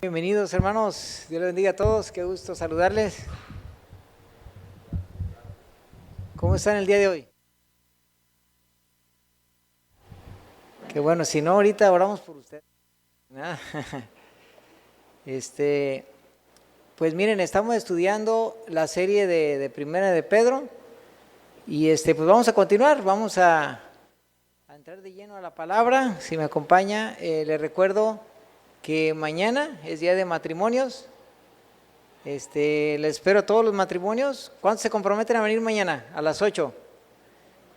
Bienvenidos, hermanos, Dios les bendiga a todos, qué gusto saludarles. ¿Cómo están el día de hoy? Qué bueno, si no ahorita oramos por ustedes. Pues miren, estamos estudiando la serie de Primera de Pedro y pues vamos a continuar, vamos a entrar de lleno a la palabra. Si me acompaña, les recuerdo que mañana es día de matrimonios. Les espero a todos los matrimonios. ¿Cuántos se comprometen a venir mañana? A las 8.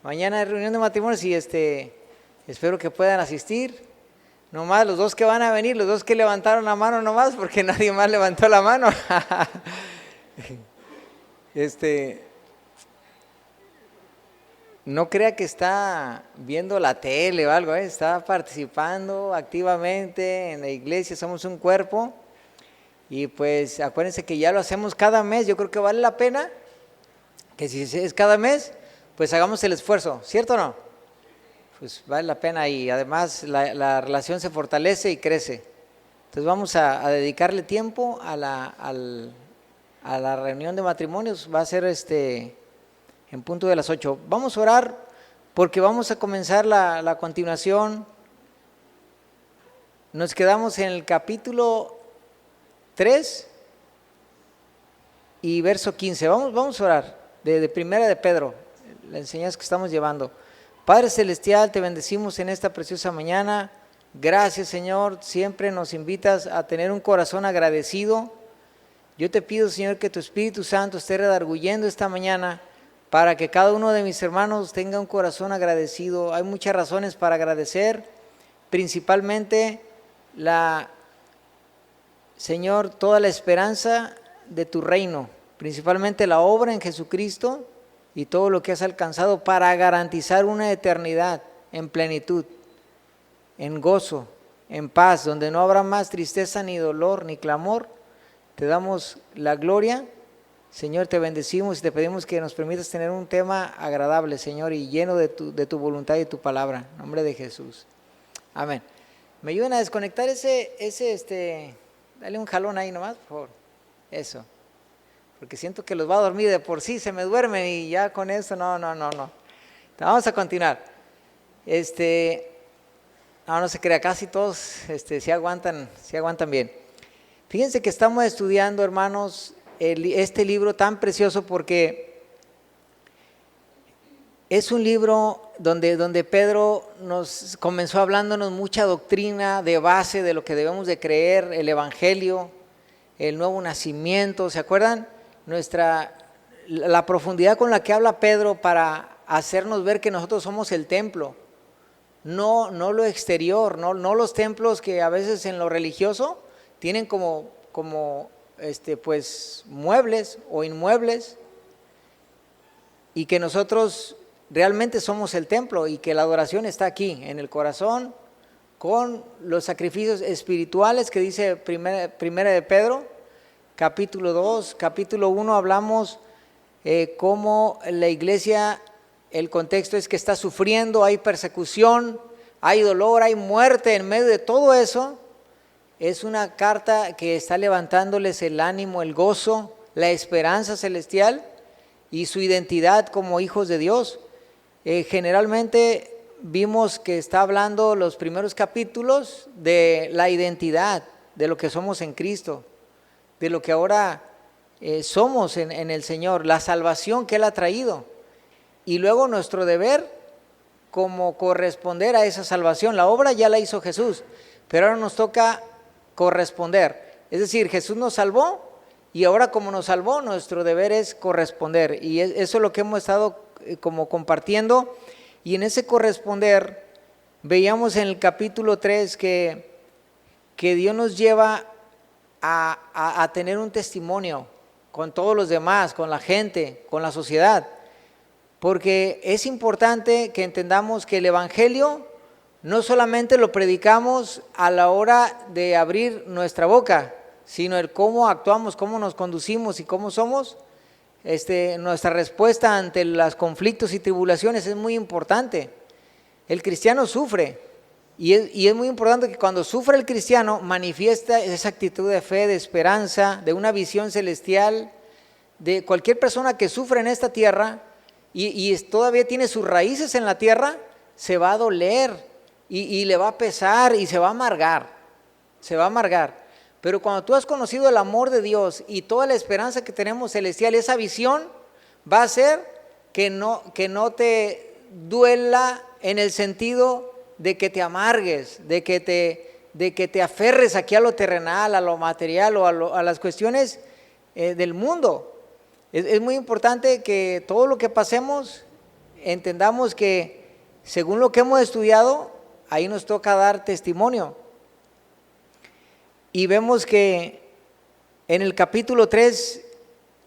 Mañana es reunión de matrimonios y espero que puedan asistir. Nomás los dos que van a venir, los dos que levantaron la mano nomás, porque nadie más levantó la mano. No crea que está viendo la tele o algo, está participando activamente en la iglesia, somos un cuerpo. Y pues acuérdense que ya lo hacemos cada mes, yo creo que vale la pena que si es cada mes, pues hagamos el esfuerzo, ¿cierto o no? Pues vale la pena y además la relación se fortalece y crece. Entonces vamos a dedicarle tiempo a la reunión de matrimonios, va a ser en punto de las 8. Vamos a orar porque vamos a comenzar la continuación. Nos quedamos en el capítulo 3 y verso 15. Vamos a orar de Primera de Pedro, la enseñanza que estamos llevando. Padre Celestial, te bendecimos en esta preciosa mañana. Gracias, Señor, siempre nos invitas a tener un corazón agradecido. Yo te pido, Señor, que tu Espíritu Santo esté redarguyendo esta mañana para que cada uno de mis hermanos tenga un corazón agradecido. Hay muchas razones para agradecer, principalmente Señor, toda la esperanza de tu reino, principalmente la obra en Jesucristo y todo lo que has alcanzado para garantizar una eternidad en plenitud, en gozo, en paz, donde no habrá más tristeza ni dolor ni clamor. Te damos la gloria, Señor, te bendecimos y te pedimos que nos permitas tener un tema agradable, Señor, y lleno de tu voluntad y tu palabra, en nombre de Jesús. Amén. ¿Me ayudan a desconectar dale un jalón ahí nomás, por favor? Eso. Porque siento que los va a dormir de por sí, se me duermen y ya con eso, no. Vamos a continuar. No se crea, casi todos sí aguantan bien. Fíjense que estamos estudiando, hermanos, este libro tan precioso porque es un libro donde Pedro nos comenzó hablándonos mucha doctrina de base de lo que debemos de creer, el evangelio, el nuevo nacimiento, ¿se acuerdan? La profundidad con la que habla Pedro para hacernos ver que nosotros somos el templo, no lo exterior, no los templos que a veces en lo religioso tienen como pues muebles o inmuebles, y que nosotros realmente somos el templo y que la adoración está aquí, en el corazón, con los sacrificios espirituales que dice primera de Pedro, capítulo 2, capítulo 1, hablamos cómo la iglesia, el contexto es que está sufriendo, hay persecución, hay dolor, hay muerte. En medio de todo eso, es una carta que está levantándoles el ánimo, el gozo, la esperanza celestial y su identidad como hijos de Dios. Generalmente vimos que está hablando los primeros capítulos de la identidad, de lo que somos en Cristo, de lo que ahora somos en el Señor, la salvación que Él ha traído, y luego nuestro deber como corresponder a esa salvación. La obra ya la hizo Jesús, pero ahora nos toca corresponder, es decir, Jesús nos salvó y ahora como nos salvó, nuestro deber es corresponder, y eso es lo que hemos estado como compartiendo. Y en ese corresponder veíamos en el capítulo 3 que Dios nos lleva a tener un testimonio con todos los demás, con la gente, con la sociedad, porque es importante que entendamos que el evangelio no solamente lo predicamos a la hora de abrir nuestra boca, sino el cómo actuamos, cómo nos conducimos y cómo somos. Nuestra respuesta ante los conflictos y tribulaciones es muy importante. El cristiano sufre Y es muy importante que cuando sufre el cristiano manifiesta esa actitud de fe, de esperanza, de una visión celestial. De cualquier persona que sufre en esta tierra y todavía tiene sus raíces en la tierra, se va a doler y le va a pesar y se va a amargar, Pero cuando tú has conocido el amor de Dios y toda la esperanza que tenemos celestial, esa visión va a hacer que no te duela en el sentido de que te amargues, de que te aferres aquí a lo terrenal, a lo material o a las cuestiones del mundo. Es muy importante que todo lo que pasemos entendamos que según lo que hemos estudiado, ahí nos toca dar testimonio. Y vemos que en el capítulo 3,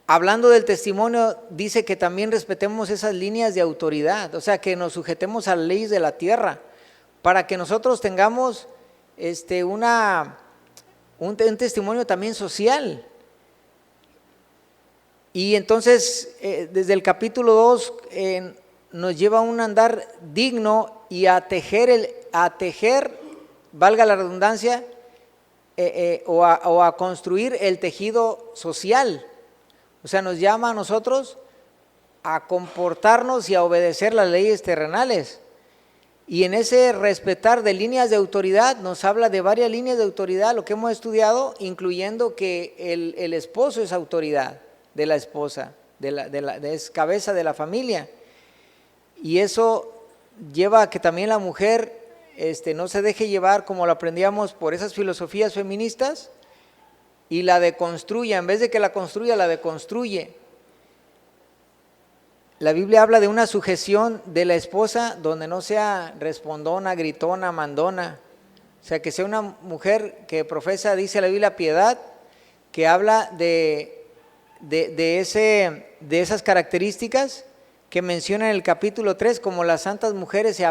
hablando del testimonio, dice que también respetemos esas líneas de autoridad, o sea, que nos sujetemos a las leyes de la tierra, para que nosotros tengamos un testimonio también social. Y entonces, desde el capítulo 2, nos lleva a un andar digno y a tejer, valga la redundancia, o a construir el tejido social. O sea, nos llama a nosotros a comportarnos y a obedecer las leyes terrenales. Y en ese respetar de líneas de autoridad, nos habla de varias líneas de autoridad, lo que hemos estudiado, incluyendo que el esposo es autoridad de la esposa, es cabeza de la familia. Y eso lleva a que también la mujer no se deje llevar, como lo aprendíamos, por esas filosofías feministas y la deconstruya. En vez de que la construya, la deconstruye. La Biblia habla de una sujeción de la esposa donde no sea respondona, gritona, mandona. O sea, que sea una mujer que profesa, dice la Biblia, piedad, que habla de esas características que menciona en el capítulo 3, como las santas mujeres se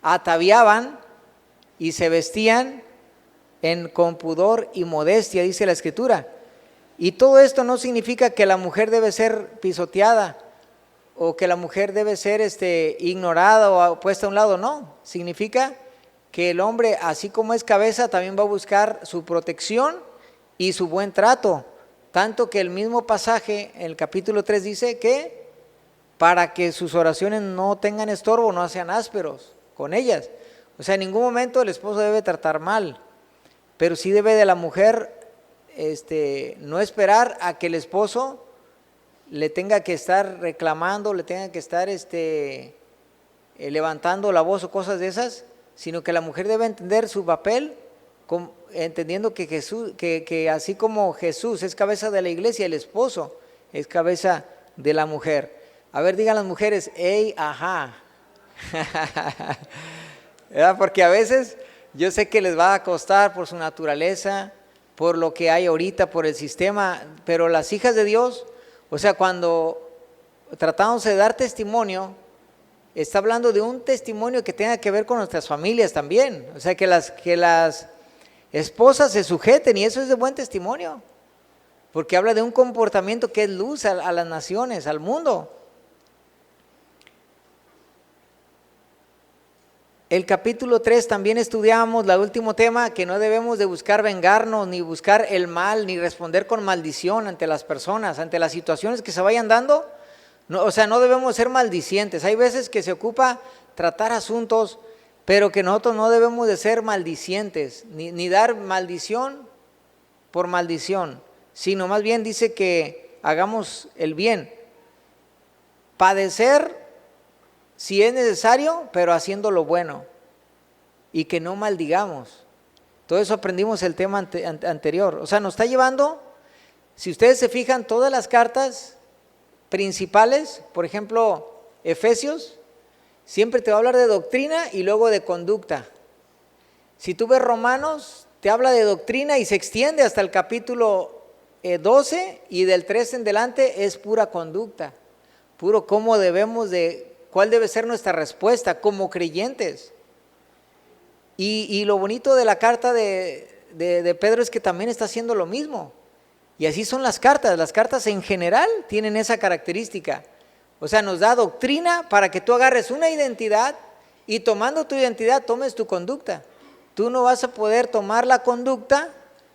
ataviaban y se vestían con pudor y modestia, dice la Escritura. Y todo esto no significa que la mujer debe ser pisoteada o que la mujer debe ser ignorada o puesta a un lado, no. Significa que el hombre, así como es cabeza, también va a buscar su protección y su buen trato. Tanto que el mismo pasaje, en el capítulo 3, dice que para que sus oraciones no tengan estorbo, no sean ásperos con ellas. O sea, en ningún momento el esposo debe tratar mal, pero sí debe de la mujer no esperar a que el esposo le tenga que estar reclamando, le tenga que estar levantando la voz o cosas de esas, sino que la mujer debe entender su papel, entendiendo que Jesús, que así como Jesús es cabeza de la iglesia, el esposo es cabeza de la mujer. A ver, digan las mujeres, ¡ey, ajá! Porque a veces yo sé que les va a costar por su naturaleza, por lo que hay ahorita, por el sistema, pero las hijas de Dios, o sea, cuando tratamos de dar testimonio, está hablando de un testimonio que tenga que ver con nuestras familias también. O sea, que las esposas se sujeten, y eso es de buen testimonio, porque habla de un comportamiento que es luz a las naciones, al mundo. El capítulo 3 también estudiamos el último tema, que no debemos de buscar vengarnos, ni buscar el mal, ni responder con maldición ante las personas, ante las situaciones que se vayan dando. No, o sea, no debemos ser maldicientes. Hay veces que se ocupa tratar asuntos, pero que nosotros no debemos de ser maldicientes, ni dar maldición por maldición, sino más bien dice que hagamos el bien. Padecer si es necesario, pero haciendo lo bueno, y que no maldigamos. Todo eso aprendimos el tema anterior. O sea, nos está llevando, si ustedes se fijan, todas las cartas principales, por ejemplo, Efesios, siempre te va a hablar de doctrina y luego de conducta. Si tú ves Romanos, te habla de doctrina y se extiende hasta el capítulo 12, y del 13 en delante es pura conducta, puro cómo debemos de, cuál debe ser nuestra respuesta como creyentes. Y lo bonito de la carta de Pedro es que también está haciendo lo mismo. Y así son las cartas en general tienen esa característica. O sea, nos da doctrina para que tú agarres una identidad y tomando tu identidad tomes tu conducta. Tú no vas a poder tomar la conducta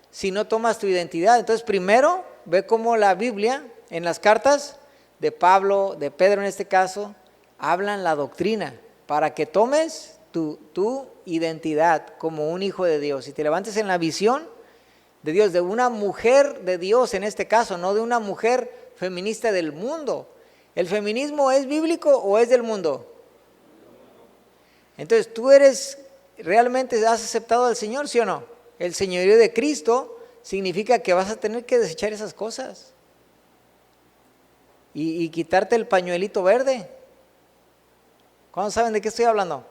si no tomas tu identidad. Entonces primero ve cómo la Biblia en las cartas de Pablo, de Pedro en este caso, hablan la doctrina para que tomes tu identidad como un hijo de Dios y te levantes en la visión de Dios, de una mujer de Dios en este caso, no de una mujer feminista del mundo. ¿El feminismo es bíblico o es del mundo? Entonces, ¿tú realmente has aceptado al Señor, sí o no? El señorío de Cristo significa que vas a tener que desechar esas cosas y quitarte el pañuelito verde. ¿Cuántos saben de qué estoy hablando?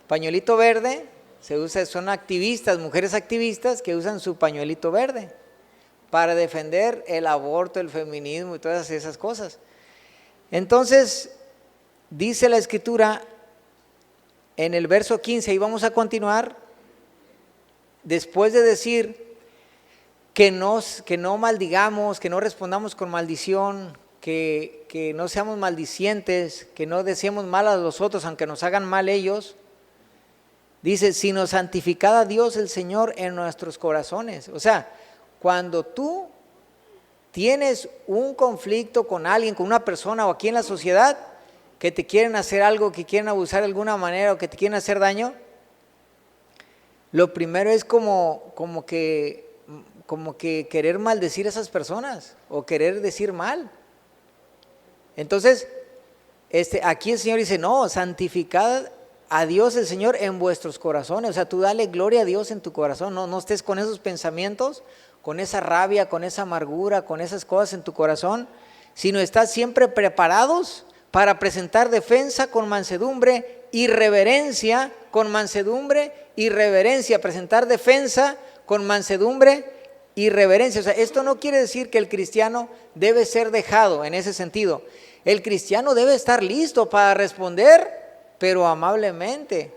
Pañuelito verde se usa, son activistas, mujeres activistas que usan su pañuelito verde para defender el aborto, el feminismo y todas esas cosas. Entonces, dice la Escritura en el verso 15, y vamos a continuar, después de decir que no maldigamos, que no respondamos con maldición, que no seamos maldicientes, que no deseemos mal a los otros aunque nos hagan mal ellos, dice, sino santificad a Dios el Señor en nuestros corazones. O sea, cuando tú tienes un conflicto con alguien, con una persona o aquí en la sociedad, que te quieren hacer algo, que quieren abusar de alguna manera o que te quieren hacer daño, lo primero es como que querer maldecir a esas personas o querer decir mal. Entonces, aquí el Señor dice, no, santificad a Dios el Señor en vuestros corazones. O sea, tú dale gloria a Dios en tu corazón, no estés con esos pensamientos, con esa rabia, con esa amargura, con esas cosas en tu corazón, sino estás siempre preparados para presentar defensa con mansedumbre y reverencia, con mansedumbre y reverencia, presentar defensa con mansedumbre y reverencia. O sea, esto no quiere decir que el cristiano debe ser dejado en ese sentido. El cristiano debe estar listo para responder, pero amablemente.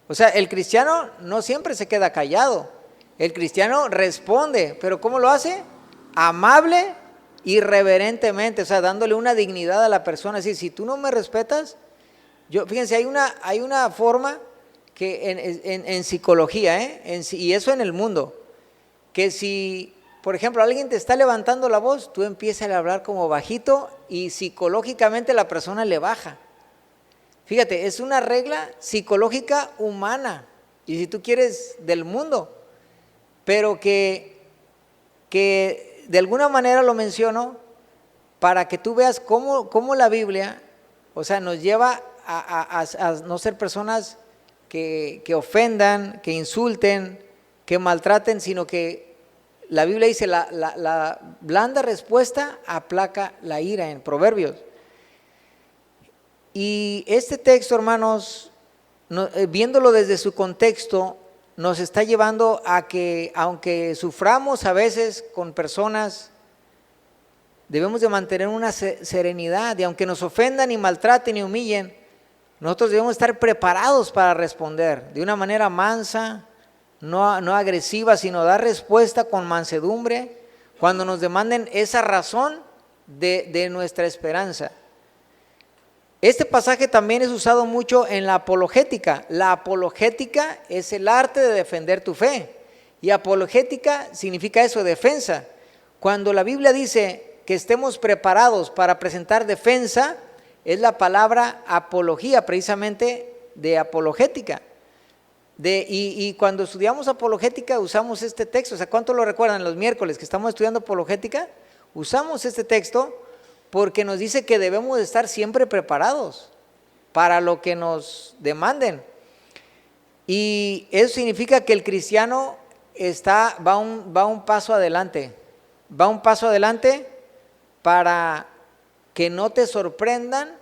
O sea, el cristiano no siempre se queda callado. El cristiano responde, pero ¿cómo lo hace? Amable y reverentemente, o sea, dándole una dignidad a la persona. Es decir, si tú no me respetas, fíjense, hay una forma que en psicología, y eso en el mundo, que si, por ejemplo, alguien te está levantando la voz, tú empiezas a hablar como bajito y psicológicamente la persona le baja. Fíjate, es una regla psicológica humana, y si tú quieres del mundo, pero que de alguna manera lo menciono para que tú veas cómo la Biblia, o sea, nos lleva a no ser personas que ofendan, que insulten, que maltraten, sino que la Biblia dice la blanda respuesta aplaca la ira en Proverbios. Y este texto, hermanos, viéndolo desde su contexto, nos está llevando a que, aunque suframos a veces con personas, debemos de mantener una serenidad, y aunque nos ofendan y maltraten y humillen, nosotros debemos estar preparados para responder de una manera mansa, no agresiva, sino dar respuesta con mansedumbre cuando nos demanden esa razón de nuestra esperanza. Este pasaje también es usado mucho en la apologética. La apologética es el arte de defender tu fe. Y apologética significa eso, defensa. Cuando la Biblia dice que estemos preparados para presentar defensa, es la palabra apología, precisamente de apologética. Y cuando estudiamos apologética usamos este texto. O sea, ¿cuánto lo recuerdan los miércoles que estamos estudiando apologética? Usamos este texto porque nos dice que debemos de estar siempre preparados para lo que nos demanden. Y eso significa que el cristiano va un paso adelante. Va un paso adelante para que no te sorprendan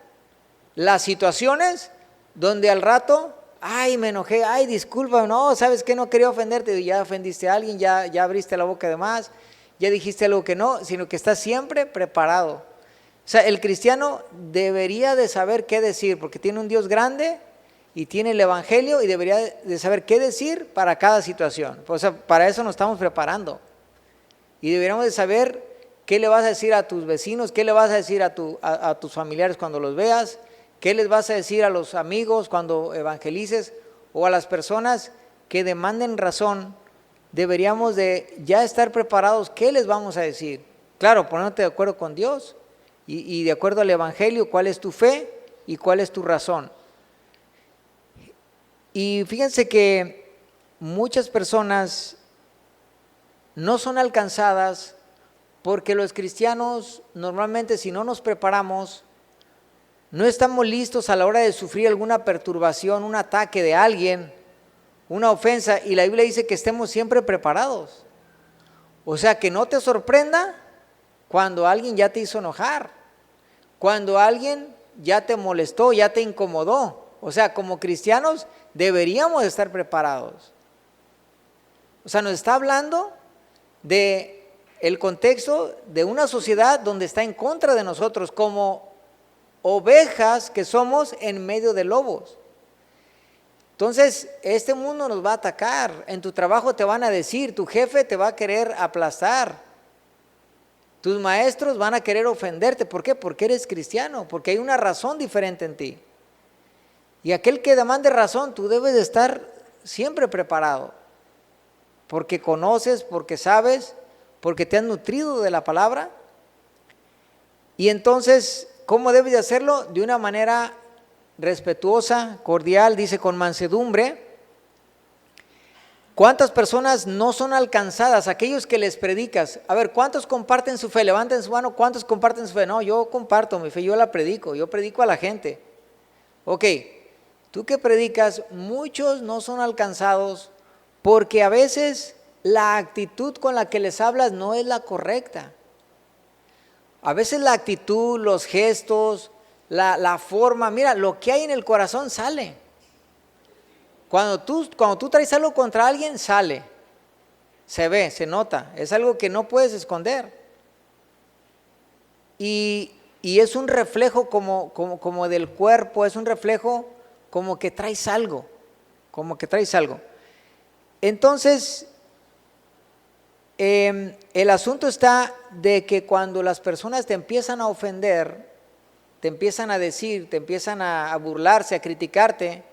las situaciones donde al rato, ay, me enojé, ay, disculpa, no, ¿sabes qué? No quería ofenderte. Y ya ofendiste a alguien, ya abriste la boca de más, ya dijiste algo que no, sino que estás siempre preparado. O sea, el cristiano debería de saber qué decir, porque tiene un Dios grande y tiene el Evangelio y debería de saber qué decir para cada situación. O sea, para eso nos estamos preparando. Y deberíamos de saber qué le vas a decir a tus vecinos, qué le vas a decir a tus familiares cuando los veas, ¿Qué les vas a decir a los amigos cuando evangelices o a las personas que demanden razón? Deberíamos de ya estar preparados. ¿Qué les vamos a decir? Claro, poniéndote de acuerdo con Dios y de acuerdo al Evangelio, cuál es tu fe y cuál es tu razón. Y fíjense que muchas personas no son alcanzadas porque los cristianos normalmente, si no nos preparamos, no estamos listos a la hora de sufrir alguna perturbación, un ataque de alguien, una ofensa, y la Biblia dice que estemos siempre preparados. O sea, que no te sorprenda cuando alguien ya te hizo enojar, cuando alguien ya te molestó, ya te incomodó. O sea, como cristianos deberíamos estar preparados. O sea, nos está hablando de el contexto de una sociedad donde está en contra de nosotros, como ovejas que somos en medio de lobos. Entonces, este mundo nos va a atacar. En tu trabajo te van a decir, tu jefe te va a querer aplastar, tus maestros van a querer ofenderte. ¿Por qué? Porque eres cristiano, porque hay una razón diferente en ti. Y aquel que demande razón, tú debes de estar siempre preparado, porque conoces, porque sabes, porque te has nutrido de la palabra. Y entonces, ¿cómo debes de hacerlo? De una manera respetuosa, cordial, dice con mansedumbre. ¿Cuántas personas no son alcanzadas? Aquellos que les predicas. A ver, ¿cuántos comparten su fe? Levanten su mano, ¿cuántos comparten su fe? No, yo comparto mi fe, yo la predico, yo predico a la gente. Ok, tú que predicas, muchos no son alcanzados porque a veces la actitud con la que les hablas no es la correcta. A veces la actitud, los gestos, la forma, mira, lo que hay en el corazón sale. Cuando tú traes algo contra alguien, sale, se ve, se nota, es algo que no puedes esconder. Y es un reflejo como del cuerpo, es un reflejo como que traes algo, Entonces, el asunto está de que cuando las personas te empiezan a ofender, te empiezan a decir, te empiezan a burlarse, a criticarte,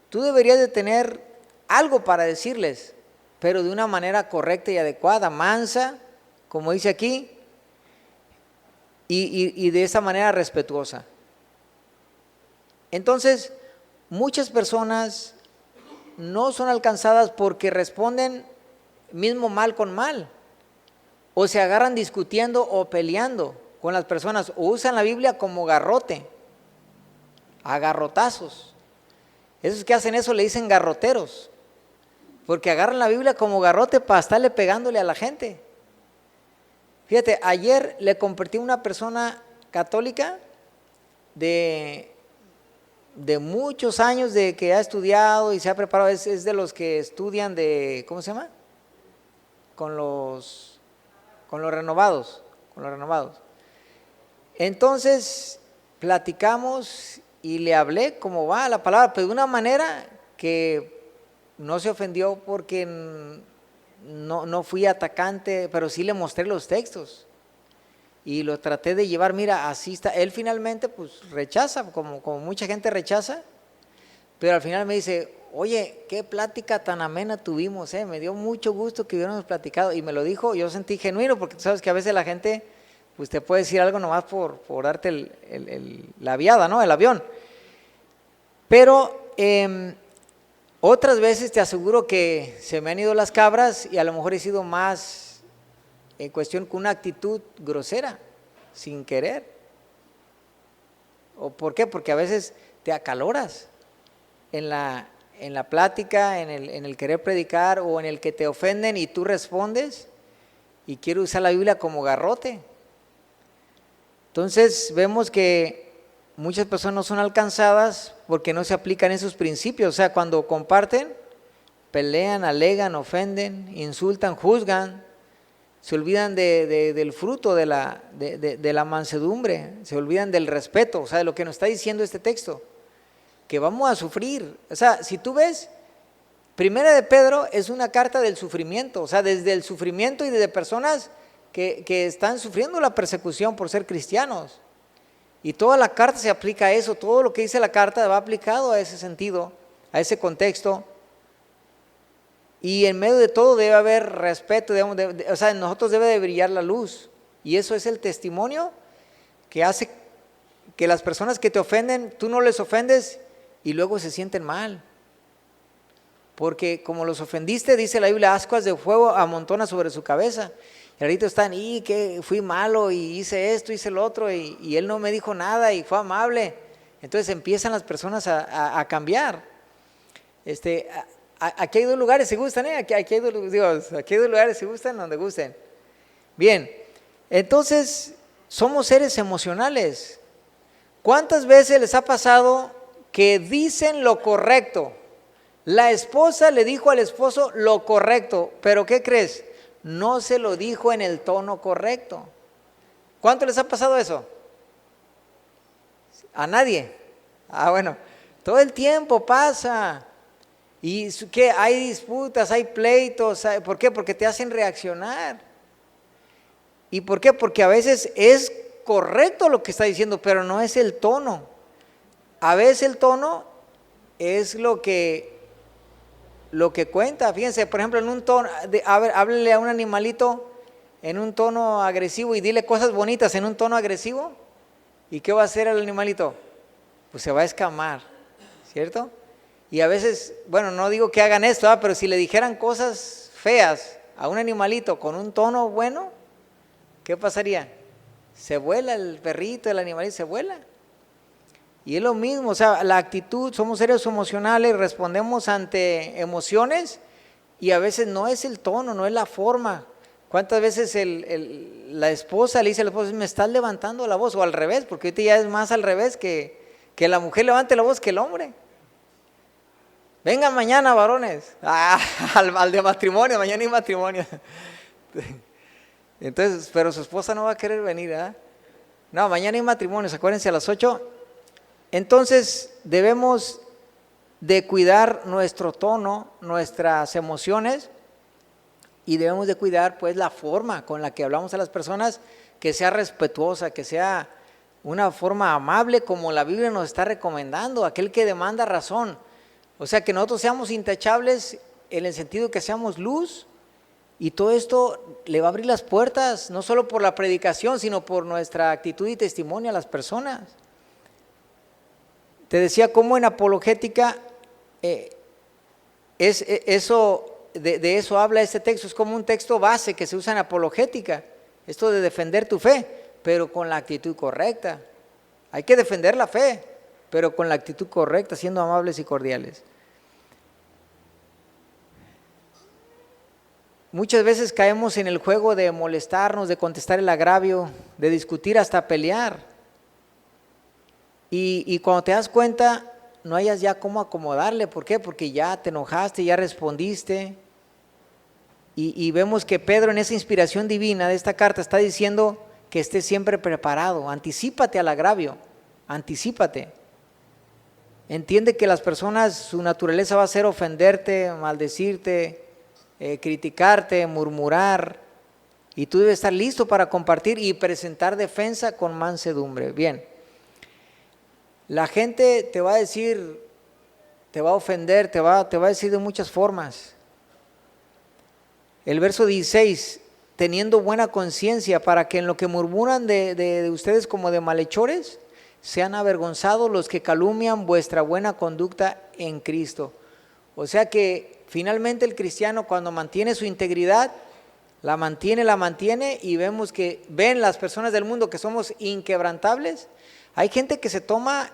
tú deberías de tener algo para decirles, pero de una manera correcta y adecuada, mansa, como dice aquí, y de esa manera respetuosa. Entonces, muchas personas no son alcanzadas porque responden mismo mal con mal, o se agarran discutiendo o peleando con las personas, o usan la Biblia como garrote, a garrotazos. Esos que hacen eso le dicen garroteros, porque agarran la Biblia como garrote para estarle pegándole a la gente. Fíjate, ayer le compartí a una persona católica de muchos años, de que ha estudiado y se ha preparado, es de los que estudian de, ¿cómo se llama? Con los renovados. Entonces, platicamos y le hablé cómo va la palabra, pero de una manera que no se ofendió, porque no fui atacante, pero sí le mostré los textos y lo traté de llevar. Mira, así está. Él finalmente pues rechaza, como mucha gente rechaza, pero al final me dice, oye, qué plática tan amena tuvimos, me dio mucho gusto que hubiéramos platicado, y me lo dijo, yo sentí genuino, porque tú sabes que a veces la gente pues te puede decir algo nomás por darte la viada, ¿no? El avión. Pero otras veces te aseguro que se me han ido las cabras, y a lo mejor he sido más en cuestión con una actitud grosera, sin querer. ¿O por qué? Porque a veces te acaloras en la plática, en el querer predicar, o en el que te ofenden y tú respondes, y quiero usar la Biblia como garrote. Entonces vemos que muchas personas no son alcanzadas porque no se aplican esos principios. O sea, cuando comparten, pelean, alegan, ofenden, insultan, juzgan, se olvidan del fruto de la mansedumbre, se olvidan del respeto, o sea, de lo que nos está diciendo este texto, que vamos a sufrir. O sea, si tú ves, Primera de Pedro es una carta del sufrimiento, o sea, desde el sufrimiento y desde personas que están sufriendo la persecución por ser cristianos. Y toda la carta se aplica a eso, todo lo que dice la carta va aplicado a ese sentido, a ese contexto. Y en medio de todo debe haber respeto, o sea, en nosotros debe de brillar la luz. Y eso es el testimonio que hace que las personas que te ofenden, tú no les ofendes y luego se sienten mal. Porque como los ofendiste, dice la Biblia, ascuas de fuego amontona sobre su cabeza. Y ahorita están, y que fui malo y hice esto, hice lo otro, y él no me dijo nada y fue amable. Entonces empiezan las personas a cambiar. Aquí hay dos lugares, si gustan, aquí hay dos lugares, si gustan, donde gusten. Bien, entonces somos seres emocionales. ¿Cuántas veces les ha pasado que dicen lo correcto? La esposa le dijo al esposo lo correcto, pero ¿qué crees? No se lo dijo en el tono correcto. ¿Cuánto les ha pasado eso? ¿A nadie? Bueno, todo el tiempo pasa. ¿Y qué? Hay disputas, hay pleitos. ¿Por qué? Porque te hacen reaccionar. ¿Y por qué? Porque a veces es correcto lo que está diciendo, pero no es el tono. A veces el tono es lo que cuenta. Fíjense, por ejemplo, en un tono, háblele a un animalito en un tono agresivo y dile cosas bonitas en un tono agresivo. ¿Y qué va a hacer el animalito? Pues se va a escamar, ¿cierto? Y a veces, bueno, no digo que hagan esto, pero si le dijeran cosas feas a un animalito con un tono bueno, ¿qué pasaría? Se vuela el perrito, el animalito se vuela. Y es lo mismo, o sea, la actitud, somos seres emocionales, respondemos ante emociones y a veces no es el tono, no es la forma. ¿Cuántas veces la esposa le dice al esposo, me estás levantando la voz? O al revés, porque ahorita ya es más al revés, que la mujer levante la voz que el hombre. Vengan mañana, varones, al de matrimonio, mañana hay matrimonio. Entonces, pero su esposa no va a querer venir, ¿eh? No, mañana hay matrimonios, acuérdense a las 8. Entonces debemos de cuidar nuestro tono, nuestras emociones, y debemos de cuidar pues la forma con la que hablamos a las personas, que sea respetuosa, que sea una forma amable como la Biblia nos está recomendando, aquel que demanda razón. O sea, que nosotros seamos intachables en el sentido que seamos luz, y todo esto le va a abrir las puertas, no solo por la predicación, sino por nuestra actitud y testimonio a las personas. Te decía cómo en apologética de eso habla este texto, es como un texto base que se usa en apologética, esto de defender tu fe, pero con la actitud correcta. Hay que defender la fe, pero con la actitud correcta, siendo amables y cordiales. Muchas veces caemos en el juego de molestarnos, de contestar el agravio, de discutir hasta pelear. Y cuando te das cuenta, no hayas ya cómo acomodarle. ¿Por qué? Porque ya te enojaste, ya respondiste. Y vemos que Pedro, en esa inspiración divina de esta carta, está diciendo que estés siempre preparado. Anticípate al agravio, anticípate. Entiende que las personas, su naturaleza va a ser ofenderte, maldecirte, criticarte, murmurar. Y tú debes estar listo para compartir y presentar defensa con mansedumbre. Bien. La gente te va a decir, te va a ofender, te va a decir de muchas formas. El verso 16, teniendo buena conciencia para que en lo que murmuran de ustedes como de malhechores, sean avergonzados los que calumnian vuestra buena conducta en Cristo. O sea que finalmente el cristiano, cuando mantiene su integridad, la mantiene, y vemos que ven las personas del mundo que somos inquebrantables. Hay gente que se toma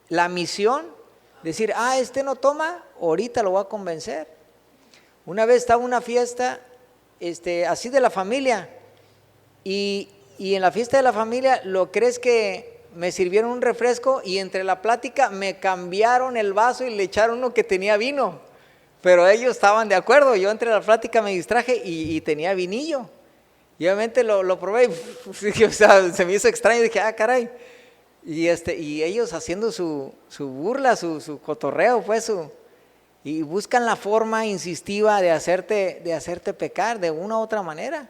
la misión de decir, este no toma, ahorita lo voy a convencer. Una vez estaba en una fiesta así de la familia, y en la fiesta de la familia, ¿lo crees que me sirvieron un refresco? Y entre la plática me cambiaron el vaso y le echaron uno que tenía vino, pero ellos estaban de acuerdo. Yo entre la plática me distraje y tenía vinillo. Y obviamente lo probé y o sea, se me hizo extraño, dije, caray. Y ellos haciendo su burla, su cotorreo, pues, y buscan la forma insistiva de hacerte pecar de una u otra manera.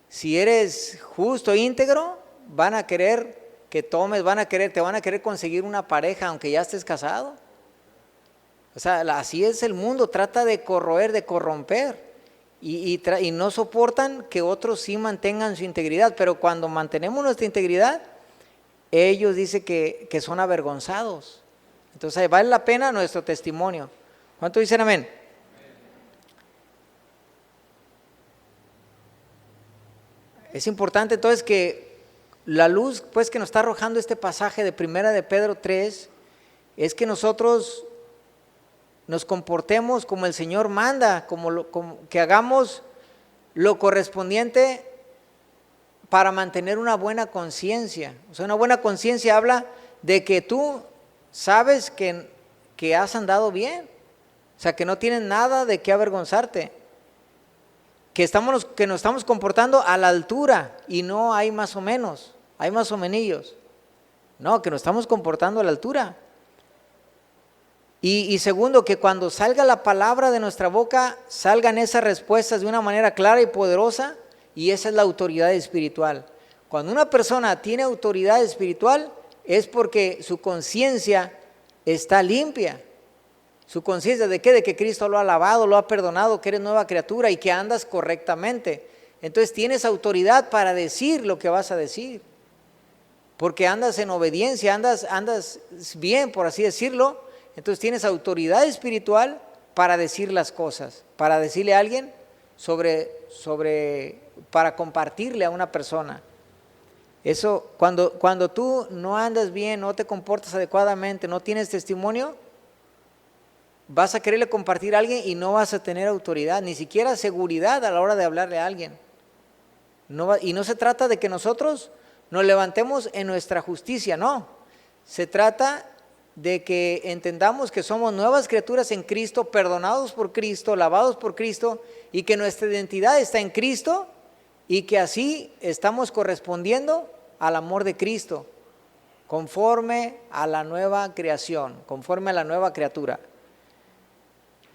Si eres justo, íntegro, van a querer que tomes, te van a querer conseguir una pareja aunque ya estés casado. O sea, así es el mundo, trata de corroer, de corromper y no soportan que otros sí mantengan su integridad, pero cuando mantenemos nuestra integridad, ellos dicen que son avergonzados. Entonces vale la pena nuestro testimonio. ¿Cuánto dicen amén? Es importante entonces que la luz pues que nos está arrojando este pasaje de Primera de Pedro 3 es que nosotros nos comportemos como el Señor manda, como que hagamos lo correspondiente para mantener una buena conciencia. O sea, una buena conciencia habla de que tú sabes que has andado bien, o sea, que no tienes nada de qué avergonzarte, que nos estamos comportando a la altura y no hay más o menos, hay más o menillos. No, que nos estamos comportando a la altura. Y segundo, que cuando salga la palabra de nuestra boca, salgan esas respuestas de una manera clara y poderosa, y esa es la autoridad espiritual. Cuando una persona tiene autoridad espiritual, es porque su conciencia está limpia. ¿Su conciencia de qué? De que Cristo lo ha lavado, lo ha perdonado, que eres nueva criatura y que andas correctamente. Entonces tienes autoridad para decir lo que vas a decir, porque andas en obediencia, andas bien, por así decirlo. Entonces tienes autoridad espiritual para decir las cosas, para decirle a alguien para compartirle a una persona. Eso, cuando tú no andas bien, no te comportas adecuadamente, no tienes testimonio, vas a quererle compartir a alguien y no vas a tener autoridad, ni siquiera seguridad a la hora de hablarle a alguien. Y no se trata de que nosotros nos levantemos en nuestra justicia, no. Se trata de que entendamos que somos nuevas criaturas en Cristo, perdonados por Cristo, lavados por Cristo, y que nuestra identidad está en Cristo y que así estamos correspondiendo al amor de Cristo, conforme a la nueva creación, conforme a la nueva criatura.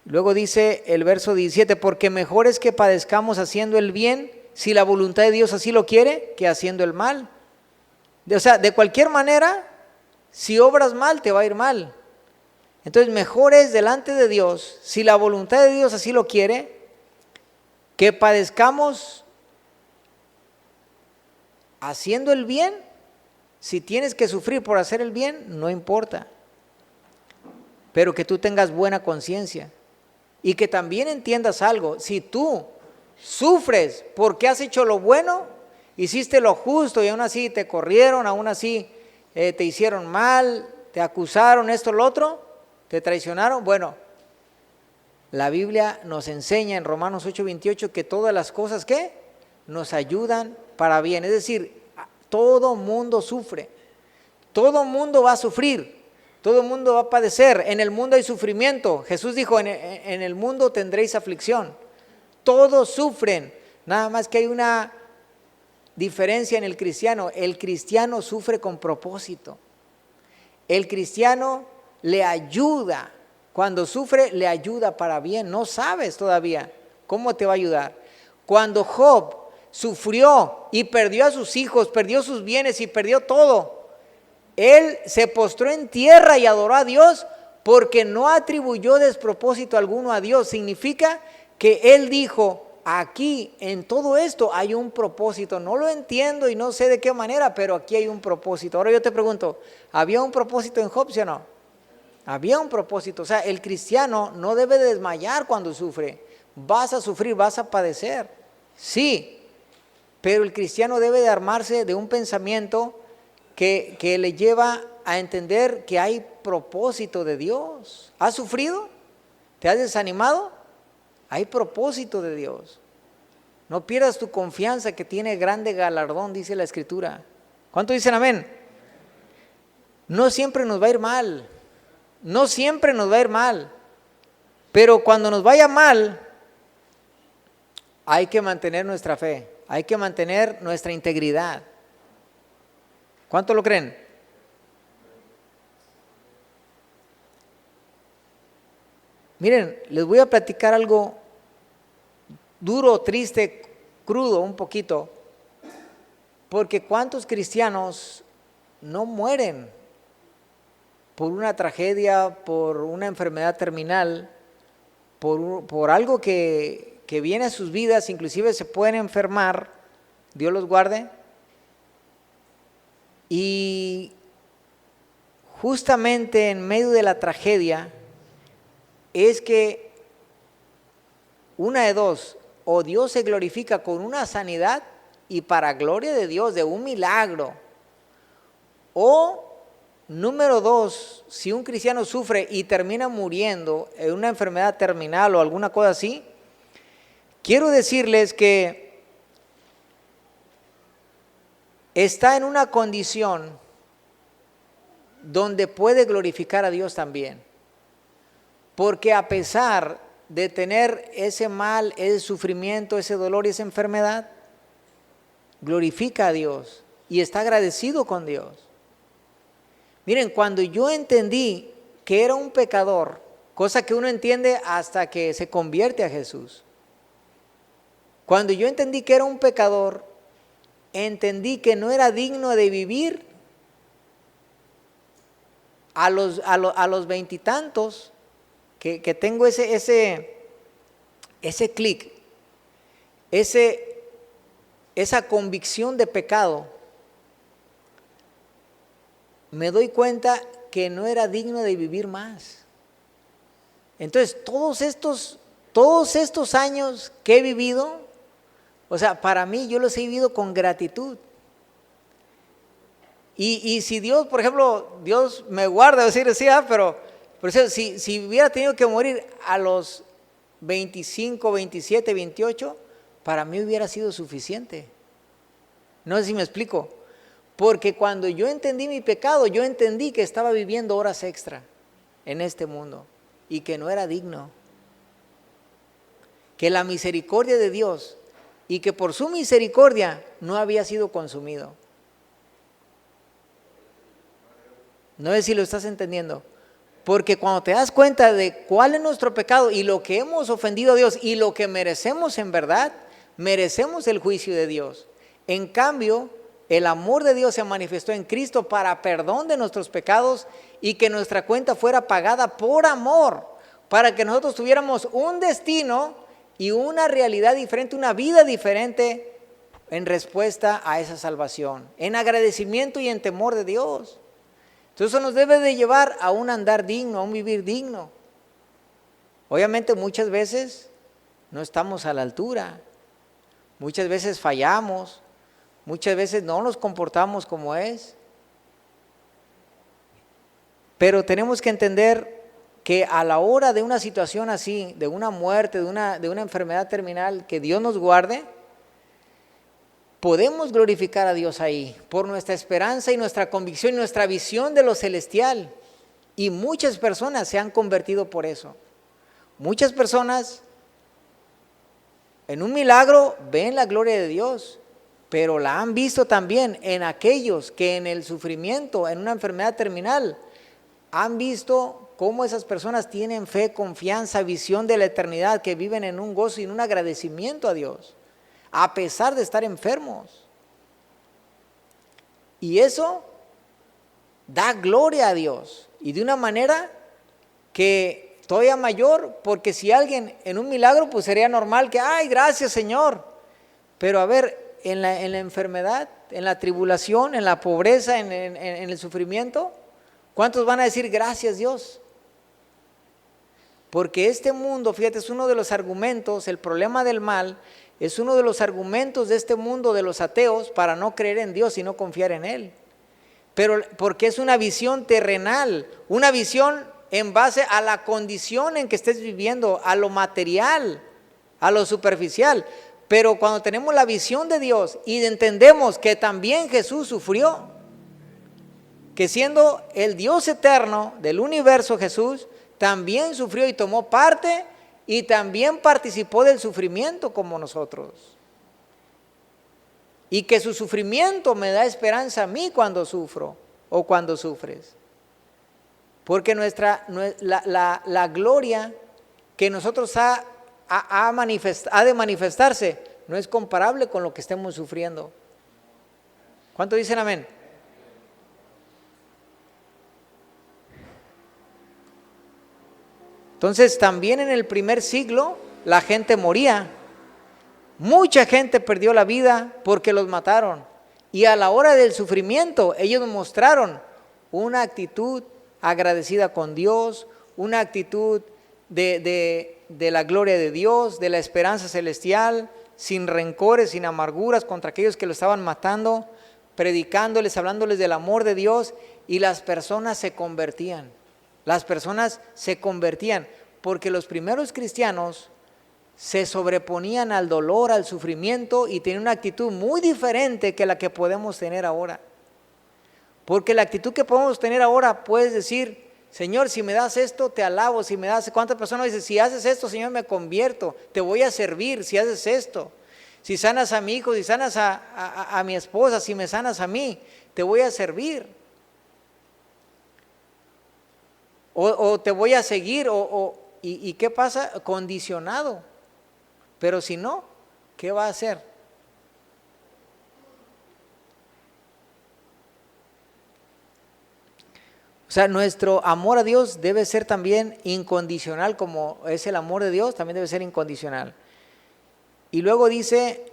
Luego dice el verso 17, porque mejor es que padezcamos haciendo el bien, si la voluntad de Dios así lo quiere, que haciendo el mal. O sea, de cualquier manera, si obras mal, te va a ir mal. Entonces mejor es delante de Dios, si la voluntad de Dios así lo quiere, que padezcamos haciendo el bien. Si tienes que sufrir por hacer el bien, no importa, pero que tú tengas buena conciencia y que también entiendas algo. Si tú sufres porque has hecho lo bueno, hiciste lo justo y aún así te corrieron, aún así te hicieron mal, te acusaron, esto, lo otro, te traicionaron. Bueno, la Biblia nos enseña en Romanos 8:28 que todas las cosas que nos ayudan para bien. Es decir, todo mundo sufre, todo mundo va a sufrir, todo mundo va a padecer. En el mundo hay sufrimiento. Jesús dijo, en el mundo tendréis aflicción. Todos sufren, nada más que hay una diferencia en el cristiano. El cristiano sufre con propósito. El cristiano le ayuda, cuando sufre le ayuda para bien. No sabes todavía cómo te va a ayudar. Cuando Job sufrió y perdió a sus hijos, perdió sus bienes y perdió todo, él se postró en tierra y adoró a Dios porque no atribuyó despropósito alguno a Dios. Significa que él dijo, aquí en todo esto hay un propósito. No lo entiendo y no sé de qué manera, pero aquí hay un propósito. Ahora yo te pregunto, ¿había un propósito en Job, sí o no? Había un propósito. O sea, el cristiano no debe desmayar cuando sufre. Vas a sufrir, vas a padecer, sí, pero el cristiano debe de armarse de un pensamiento que le lleva a entender que hay propósito de Dios. ¿Has sufrido? ¿Te has desanimado? Hay propósito de Dios. No pierdas tu confianza, que tiene grande galardón, dice la Escritura. ¿Cuánto dicen amén? No siempre nos va a ir mal, no siempre nos va a ir mal, pero cuando nos vaya mal, hay que mantener nuestra fe, hay que mantener nuestra integridad. ¿Cuánto lo creen? Miren, les voy a platicar algo duro, triste, crudo un poquito. Porque ¿cuántos cristianos no mueren por una tragedia, por una enfermedad terminal, por algo que viene a sus vidas, inclusive se pueden enfermar, Dios los guarde? Y justamente en medio de la tragedia es que una de dos, o Dios se glorifica con una sanidad y para gloria de Dios, de un milagro, o número dos, si un cristiano sufre y termina muriendo en una enfermedad terminal o alguna cosa así, quiero decirles que está en una condición donde puede glorificar a Dios también. Porque a pesar de tener ese mal, ese sufrimiento, ese dolor y esa enfermedad, glorifica a Dios y está agradecido con Dios. Miren, cuando yo entendí que era un pecador, cosa que uno entiende hasta que se convierte a Jesús. Cuando yo entendí que era un pecador, entendí que no era digno de vivir a los veintitantos, que tengo ese clic, esa convicción de pecado, me doy cuenta que no era digno de vivir más. Entonces, todos estos años que he vivido, o sea, para mí yo los he vivido con gratitud. Y si Dios, por ejemplo, Dios me guarda, decir, sí, pero si hubiera tenido que morir a los 25, 27, 28, para mí hubiera sido suficiente. No sé si me explico. Porque cuando yo entendí mi pecado, yo entendí que estaba viviendo horas extra en este mundo y que no era digno. Que la misericordia de Dios y que por su misericordia no había sido consumido. No sé si lo estás entendiendo. Porque cuando te das cuenta de cuál es nuestro pecado y lo que hemos ofendido a Dios y lo que merecemos en verdad, merecemos el juicio de Dios. En cambio, el amor de Dios se manifestó en Cristo para perdón de nuestros pecados y que nuestra cuenta fuera pagada por amor, para que nosotros tuviéramos un destino y una realidad diferente, una vida diferente en respuesta a esa salvación, en agradecimiento y en temor de Dios. Entonces eso nos debe de llevar a un andar digno, a un vivir digno. Obviamente muchas veces no estamos a la altura, muchas veces fallamos, muchas veces no nos comportamos como es, pero tenemos que entender que a la hora de una situación así, de una muerte, de una enfermedad terminal, que Dios nos guarde, podemos glorificar a Dios ahí por nuestra esperanza y nuestra convicción y nuestra visión de lo celestial. Y muchas personas se han convertido por eso. Muchas personas en un milagro ven la gloria de Dios, pero la han visto también en aquellos que en el sufrimiento, en una enfermedad terminal, han visto cómo esas personas tienen fe, confianza, visión de la eternidad, que viven en un gozo y en un agradecimiento a Dios, a pesar de estar enfermos. Y eso da gloria a Dios, y de una manera que todavía mayor, porque si alguien en un milagro, pues sería normal que, ay, gracias Señor, pero a ver, en la enfermedad, en la tribulación, en la pobreza, en el sufrimiento, ¿cuántos van a decir gracias Dios? Porque este mundo, fíjate, es uno de los argumentos, el problema del mal, es uno de los argumentos de este mundo de los ateos para no creer en Dios y no confiar en Él. Pero porque es una visión terrenal, una visión en base a la condición en que estés viviendo, a lo material, a lo superficial. Pero cuando tenemos la visión de Dios y entendemos que también Jesús sufrió, que siendo el Dios eterno del universo Jesús, también sufrió y tomó parte y también participó del sufrimiento como nosotros. Y que su sufrimiento me da esperanza a mí cuando sufro o cuando sufres. Porque la gloria que nosotros ha de manifestarse no es comparable con lo que estemos sufriendo. ¿Cuánto dicen amén? Entonces también en el primer siglo la gente moría. Mucha gente perdió la vida porque los mataron. Y a la hora del sufrimiento ellos mostraron una actitud agradecida con Dios, una actitud de la gloria de Dios, de la esperanza celestial, sin rencores, sin amarguras contra aquellos que lo estaban matando, predicándoles, hablándoles del amor de Dios, y las personas se convertían. Las personas se convertían porque los primeros cristianos se sobreponían al dolor, al sufrimiento, y tenían una actitud muy diferente que la que podemos tener ahora. Porque la actitud que podemos tener ahora, puedes decir: Señor, si me das esto, te alabo. Si me das, ¿cuántas personas dicen? Si haces esto, Señor, me convierto, te voy a servir. Si haces esto, si sanas a mi hijo, si sanas a mi esposa, si me sanas a mí, te voy a servir. O te voy a seguir, ¿y qué pasa? Condicionado. Pero si no, ¿qué va a hacer? O sea, nuestro amor a Dios debe ser también incondicional, como es el amor de Dios, también debe ser incondicional. Y luego dice: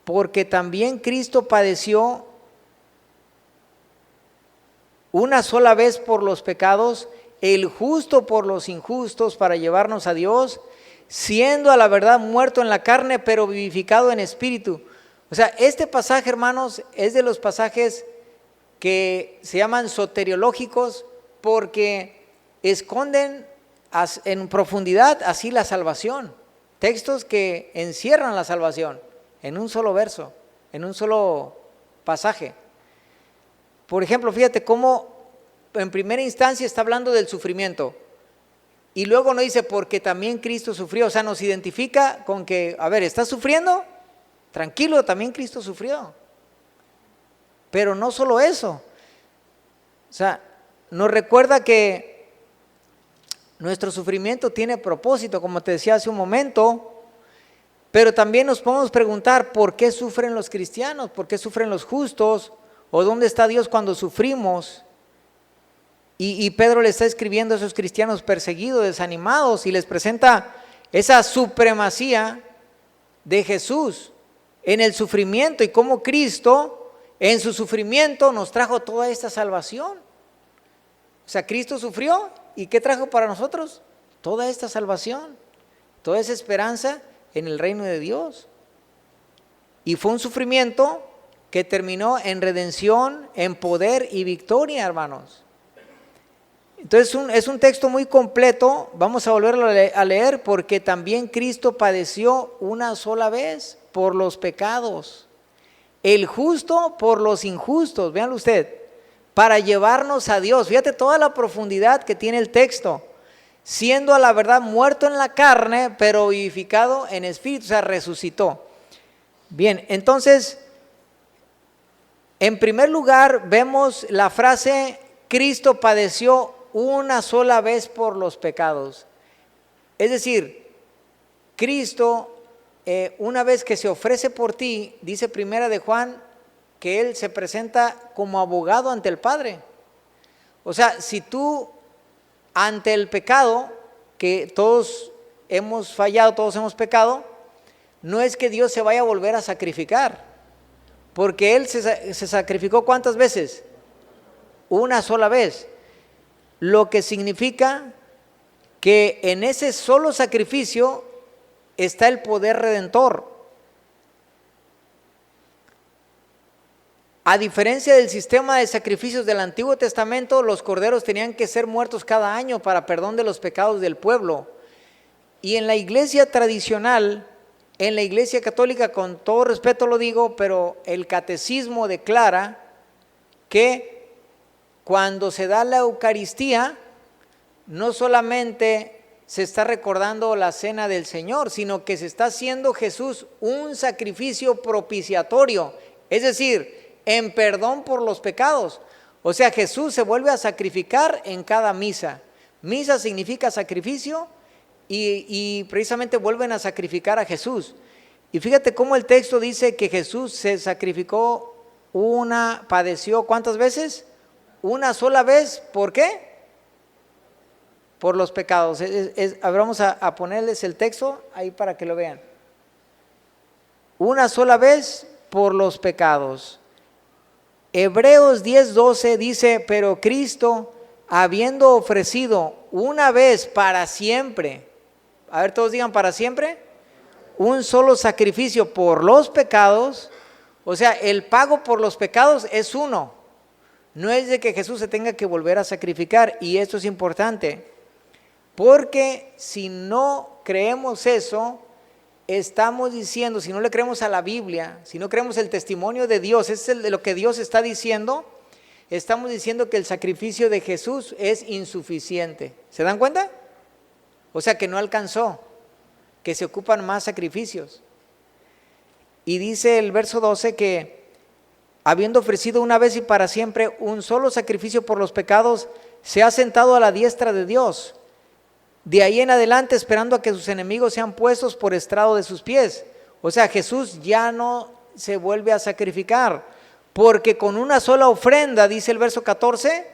porque también Cristo padeció una sola vez por los pecados, el justo por los injustos, para llevarnos a Dios, siendo a la verdad muerto en la carne, pero vivificado en espíritu. O sea, este pasaje, hermanos, es de los pasajes que se llaman soteriológicos, porque esconden en profundidad así la salvación. Textos que encierran la salvación en un solo verso, en un solo pasaje. Por ejemplo, fíjate cómo en primera instancia está hablando del sufrimiento, y luego no dice porque también Cristo sufrió. O sea, nos identifica con que, a ver, ¿estás sufriendo? Tranquilo, también Cristo sufrió. Pero no solo eso. O sea, nos recuerda que nuestro sufrimiento tiene propósito, como te decía hace un momento, pero también nos podemos preguntar: ¿por qué sufren los cristianos? ¿Por qué sufren los justos? ¿O dónde está Dios cuando sufrimos? Y Pedro le está escribiendo a esos cristianos perseguidos, desanimados, y les presenta esa supremacía de Jesús en el sufrimiento, y cómo Cristo en su sufrimiento nos trajo toda esta salvación. O sea, Cristo sufrió, ¿y qué trajo para nosotros? Toda esta salvación, toda esa esperanza en el reino de Dios. Y fue un sufrimiento que terminó en redención, en poder y victoria, hermanos. Entonces es un texto muy completo. Vamos a volverlo a leer: porque también Cristo padeció una sola vez por los pecados, el justo por los injustos, véanlo usted, para llevarnos a Dios. Fíjate toda la profundidad que tiene el texto: siendo a la verdad muerto en la carne, pero vivificado en espíritu. O sea, resucitó. Bien, entonces, en primer lugar vemos la frase: Cristo padeció una sola vez por los pecados. Es decir, Cristo, una vez que se ofrece por ti, dice primera de Juan, que Él se presenta como abogado ante el Padre. O sea, si tú ante el pecado, que todos hemos fallado, todos hemos pecado, no es que Dios se vaya a volver a sacrificar, porque Él se sacrificó ¿cuántas veces? Una sola vez. Lo que significa que en ese solo sacrificio está el poder redentor. A diferencia del sistema de sacrificios del Antiguo Testamento, los corderos tenían que ser muertos cada año para perdón de los pecados del pueblo. Y en la iglesia tradicional, en la iglesia católica, con todo respeto lo digo, pero el catecismo declara que cuando se da la Eucaristía, no solamente se está recordando la cena del Señor, sino que se está haciendo Jesús un sacrificio propiciatorio, es decir, en perdón por los pecados. O sea, Jesús se vuelve a sacrificar en cada misa. Misa significa sacrificio, y precisamente vuelven a sacrificar a Jesús. Y fíjate cómo el texto dice que Jesús se sacrificó padeció, ¿cuántas veces? Una sola vez, ¿por qué? Por los pecados. A ver, vamos a ponerles el texto ahí para que lo vean. Una sola vez por los pecados. Hebreos 10:12 dice, pero Cristo, habiendo ofrecido una vez para siempre, a ver, todos digan para siempre, un solo sacrificio por los pecados, o sea, el pago por los pecados es uno, no es de que Jesús se tenga que volver a sacrificar, y esto es importante, porque si no creemos eso, estamos diciendo, si no le creemos a la Biblia, si no creemos el testimonio de Dios, es de lo que Dios está diciendo, estamos diciendo que el sacrificio de Jesús es insuficiente. ¿Se dan cuenta? O sea, que no alcanzó, que se ocupan más sacrificios. Y dice el verso 12 que, habiendo ofrecido una vez y para siempre un solo sacrificio por los pecados, se ha sentado a la diestra de Dios. De ahí en adelante, esperando a que sus enemigos sean puestos por estrado de sus pies. O sea, Jesús ya no se vuelve a sacrificar, porque con una sola ofrenda, dice el verso 14,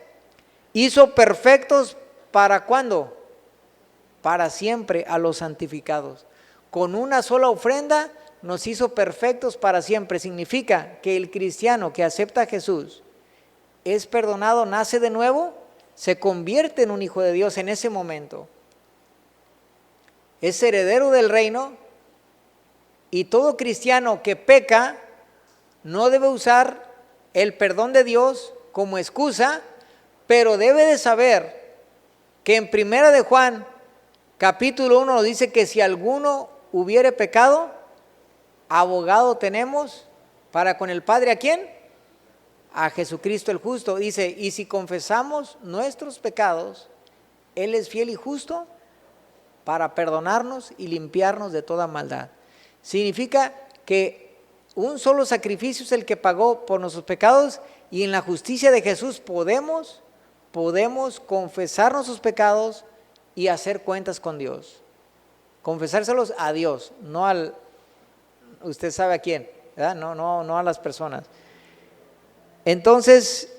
hizo perfectos, ¿para cuándo? Para siempre a los santificados. Con una sola ofrenda nos hizo perfectos para siempre. Significa que el cristiano que acepta a Jesús es perdonado, nace de nuevo, se convierte en un hijo de Dios en ese momento. Es heredero del reino, y todo cristiano que peca no debe usar el perdón de Dios como excusa, pero debe de saber que en 1 de Juan capítulo 1 nos dice que si alguno hubiere pecado, abogado tenemos para con el Padre, ¿a quién? A Jesucristo el justo. Dice, y si confesamos nuestros pecados, Él es fiel y justo para perdonarnos y limpiarnos de toda maldad. Significa que un solo sacrificio es el que pagó por nuestros pecados, y en la justicia de Jesús podemos confesar nuestros pecados y hacer cuentas con Dios. Confesárselos a Dios, no al, usted sabe a quién, ¿verdad? No a las personas. Entonces,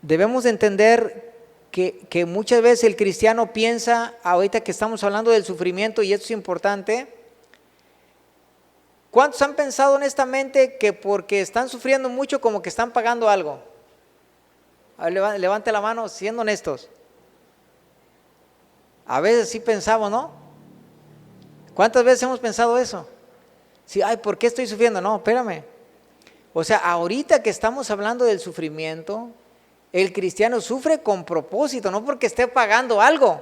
debemos entender que muchas veces el cristiano piensa, ahorita que estamos hablando del sufrimiento, y esto es importante, ¿cuántos han pensado honestamente que porque están sufriendo mucho como que están pagando algo? A ver, levante la mano, siendo honestos. A veces sí pensamos, ¿no? ¿Cuántas veces hemos pensado eso? Sí, ay, ¿por qué estoy sufriendo? No, espérame. O sea, ahorita que estamos hablando del sufrimiento, el cristiano sufre con propósito, no porque esté pagando algo.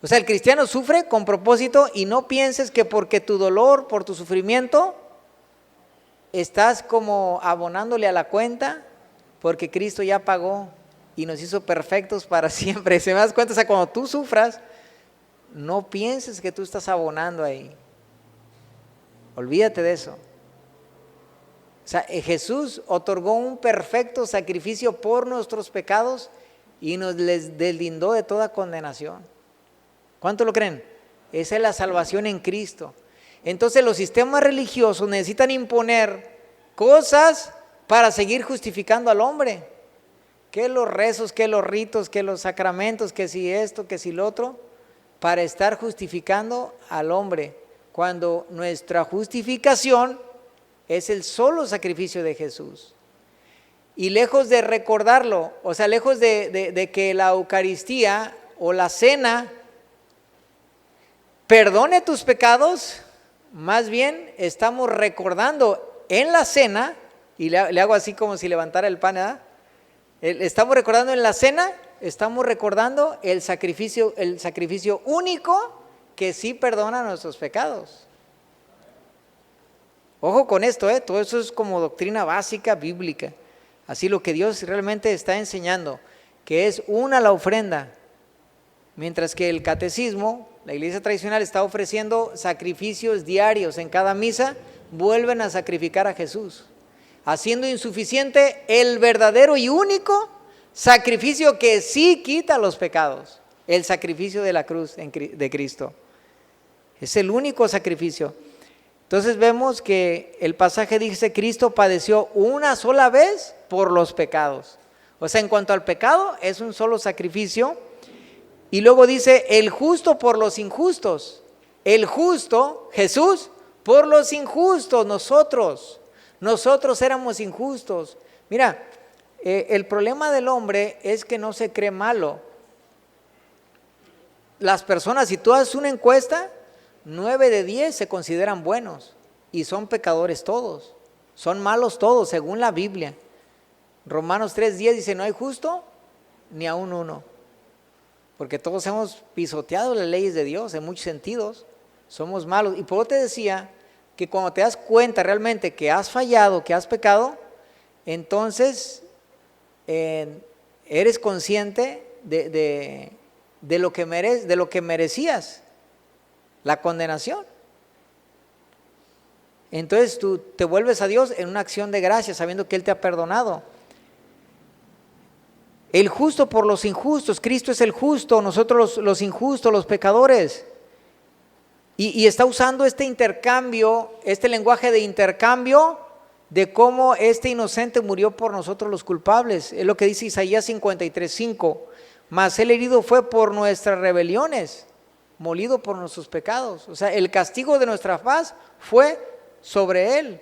O sea, el cristiano sufre con propósito, y no pienses que porque tu dolor, por tu sufrimiento, estás como abonándole a la cuenta, porque Cristo ya pagó y nos hizo perfectos para siempre. ¿Se me das cuenta? O sea, cuando tú sufras, no pienses que tú estás abonando ahí. Olvídate de eso. O sea, Jesús otorgó un perfecto sacrificio por nuestros pecados y nos les deslindó de toda condenación. ¿Cuánto lo creen? Esa es la salvación en Cristo. Entonces los sistemas religiosos necesitan imponer cosas para seguir justificando al hombre. Que los rezos, que los ritos, que los sacramentos, que si esto, que si lo otro, para estar justificando al hombre, cuando nuestra justificación es el solo sacrificio de Jesús. Y lejos de recordarlo, o sea, lejos de que la Eucaristía o la cena perdone tus pecados, más bien estamos recordando en la cena, y le hago así como si levantara el pan, ¿verdad? Estamos recordando en la cena, estamos recordando el sacrificio único que sí perdona nuestros pecados. Ojo con esto, todo eso es como doctrina básica bíblica. Así lo que Dios realmente está enseñando, que es una la ofrenda, mientras que el catecismo, la iglesia tradicional, está ofreciendo sacrificios diarios. En cada misa vuelven a sacrificar a Jesús, haciendo insuficiente el verdadero y único sacrificio que sí quita los pecados, el sacrificio de la cruz de Cristo. Es el único sacrificio. Entonces vemos que el pasaje dice: Cristo padeció una sola vez por los pecados. O sea, en cuanto al pecado, es un solo sacrificio. Y luego dice: el justo por los injustos. El justo, Jesús, por los injustos. Nosotros éramos injustos. Mira, el problema del hombre es que no se cree malo. Las personas, si tú haces una encuesta, 9 de 10 se consideran buenos y son pecadores todos, son malos todos según la Biblia. Romanos 3:10 dice: no hay justo ni aún uno, porque todos hemos pisoteado las leyes de Dios en muchos sentidos, somos malos. Y por eso te decía que cuando te das cuenta realmente que has fallado, que has pecado, entonces eres consciente de lo que merecías, la condenación. Entonces tú te vuelves a Dios en una acción de gracia, sabiendo que Él te ha perdonado. El justo por los injustos. Cristo es el justo, nosotros los injustos, los pecadores. Y está usando este intercambio, este lenguaje de intercambio, de cómo este inocente murió por nosotros los culpables. Es lo que dice Isaías 53:5. Mas Él herido fue por nuestras rebeliones, molido por nuestros pecados. O sea, el castigo de nuestra paz fue sobre Él,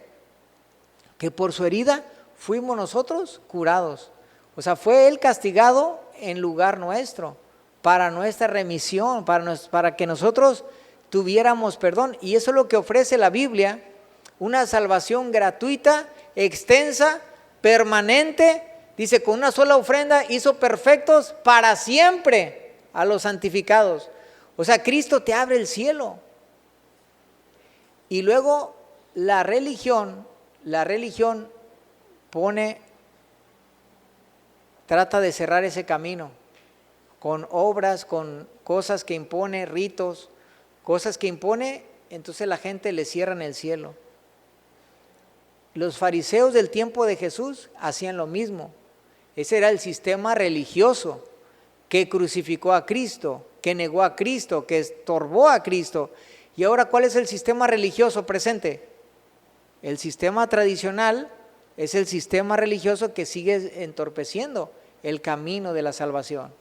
que por su herida fuimos nosotros curados. O sea, fue Él castigado en lugar nuestro, para nuestra remisión, para que nosotros tuviéramos perdón. Y eso es lo que ofrece la Biblia: una salvación gratuita, extensa, permanente. Dice: con una sola ofrenda hizo perfectos para siempre a los santificados. O sea, Cristo te abre el cielo. Y luego la religión trata de cerrar ese camino con obras, con cosas que impone, ritos, cosas que impone. Entonces la gente le cierran el cielo. Los fariseos del tiempo de Jesús hacían lo mismo. Ese era el sistema religioso que crucificó a Cristo, que negó a Cristo, que estorbó a Cristo. Y ahora, ¿cuál es el sistema religioso presente? El sistema tradicional es el sistema religioso que sigue entorpeciendo el camino de la salvación,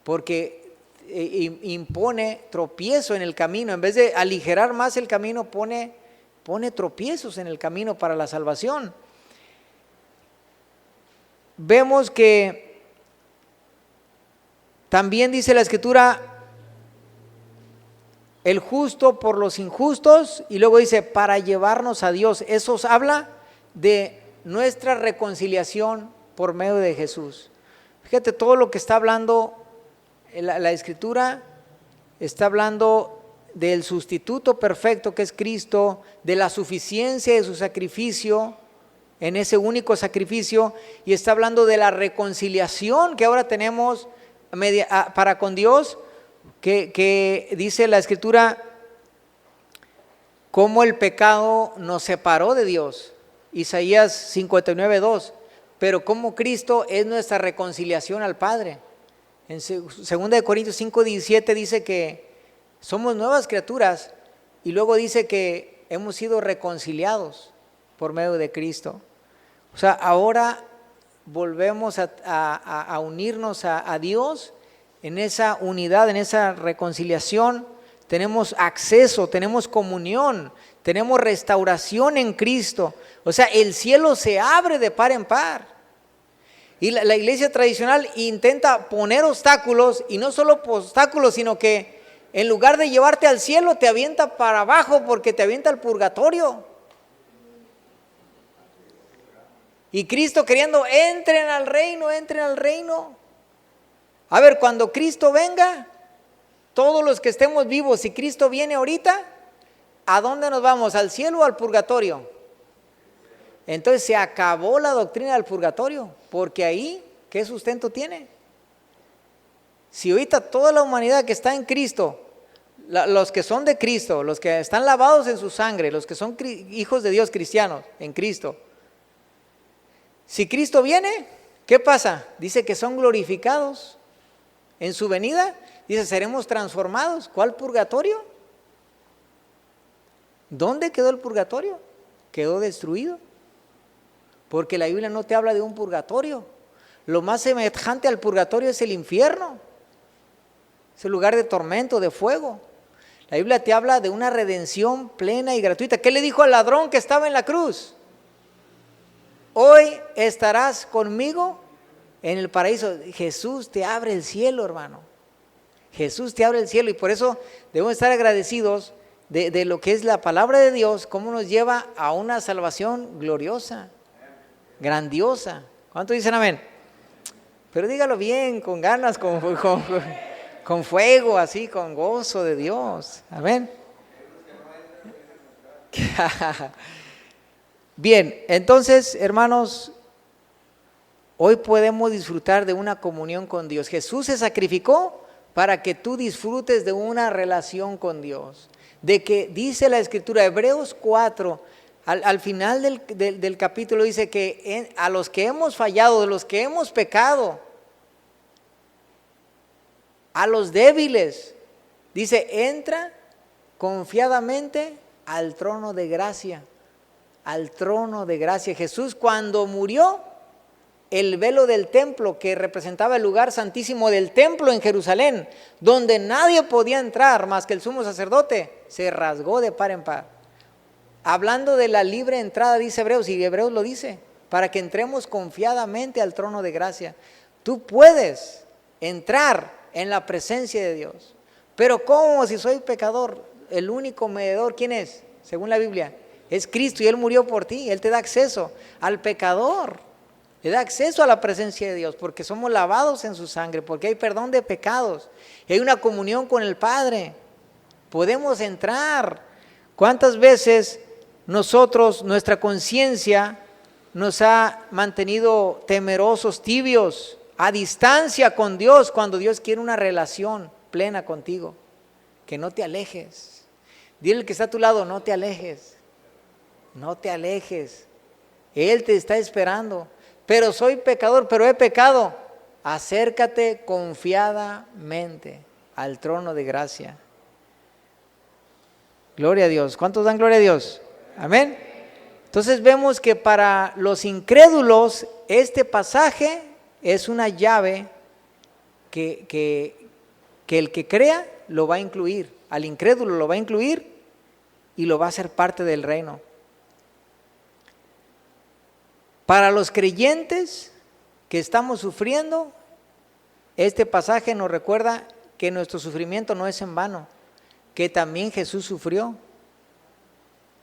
porque impone tropiezo en el camino. En vez de aligerar más el camino, pone tropiezos en el camino para la salvación. Vemos que también dice la Escritura: el justo por los injustos, y luego dice: para llevarnos a Dios. Eso habla de nuestra reconciliación por medio de Jesús. Fíjate todo lo que está hablando la Escritura. Está hablando del sustituto perfecto que es Cristo, de la suficiencia de su sacrificio, en ese único sacrificio, y está hablando de la reconciliación que ahora tenemos para con Dios, que dice la Escritura cómo el pecado nos separó de Dios, Isaías 59:2, pero cómo Cristo es nuestra reconciliación al Padre. En 2 Corintios 5:17 dice que somos nuevas criaturas, y luego dice que hemos sido reconciliados por medio de Cristo. O sea, ahora volvemos a unirnos a Dios en esa unidad, en esa reconciliación. Tenemos acceso, tenemos comunión, tenemos restauración en Cristo. O sea, el cielo se abre de par en par. Y la iglesia tradicional intenta poner obstáculos, y no solo obstáculos, sino que en lugar de llevarte al cielo te avienta para abajo, porque te avienta al purgatorio. Y Cristo queriendo: entren al reino, entren al reino. A ver, cuando Cristo venga, todos los que estemos vivos, si Cristo viene ahorita, ¿a dónde nos vamos? ¿Al cielo o al purgatorio? Entonces se acabó la doctrina del purgatorio, porque ahí, ¿qué sustento tiene? Si ahorita toda la humanidad que está en Cristo, los que son de Cristo, los que están lavados en su sangre, los que son hijos de Dios cristianos en Cristo, si Cristo viene, ¿qué pasa? Dice que son glorificados en su venida. Dice: seremos transformados. ¿Cuál purgatorio? ¿Dónde quedó el purgatorio? Quedó destruido. Porque la Biblia no te habla de un purgatorio. Lo más semejante al purgatorio es el infierno. Es el lugar de tormento, de fuego. La Biblia te habla de una redención plena y gratuita. ¿Qué le dijo al ladrón que estaba en la cruz? Hoy estarás conmigo en el paraíso. Jesús te abre el cielo, hermano. Jesús te abre el cielo, y por eso debemos estar agradecidos de lo que es la palabra de Dios, cómo nos lleva a una salvación gloriosa, grandiosa. ¿Cuántos dicen amén? Pero dígalo bien, con ganas, con fuego, así, con gozo de Dios. Amén. Bien, entonces, hermanos, hoy podemos disfrutar de una comunión con Dios. Jesús se sacrificó para que tú disfrutes de una relación con Dios. De que dice la Escritura, Hebreos 4, al final del capítulo dice que a los que hemos fallado, de los que hemos pecado, a los débiles, dice, entra confiadamente al trono de gracia. Al trono de gracia. Jesús, cuando murió, el velo del templo, que representaba el lugar santísimo del templo en Jerusalén, donde nadie podía entrar más que el sumo sacerdote, se rasgó de par en par. Hablando de la libre entrada, dice Hebreos, y Hebreos lo dice, para que entremos confiadamente al trono de gracia. Tú puedes entrar en la presencia de Dios. Pero ¿cómo si soy pecador? El único mediador, ¿quién es? Según la Biblia, es Cristo, y Él murió por ti. Él te da acceso al pecador. Le da acceso a la presencia de Dios, porque somos lavados en su sangre, porque hay perdón de pecados, y hay una comunión con el Padre. Podemos entrar. ¿Cuántas veces nosotros, nuestra conciencia nos ha mantenido temerosos, tibios, a distancia con Dios, cuando Dios quiere una relación plena contigo? Que no te alejes. Dile al que está a tu lado, no te alejes. No te alejes. Él te está esperando. Pero soy pecador, pero he pecado. Acércate confiadamente al trono de gracia. Gloria a Dios. ¿Cuántos dan gloria a Dios? Amén. Entonces vemos que para los incrédulos este pasaje es una llave que el que crea lo va a incluir. Al incrédulo lo va a incluir y lo va a hacer parte del reino. Para los creyentes que estamos sufriendo, este pasaje nos recuerda que nuestro sufrimiento no es en vano, que también Jesús sufrió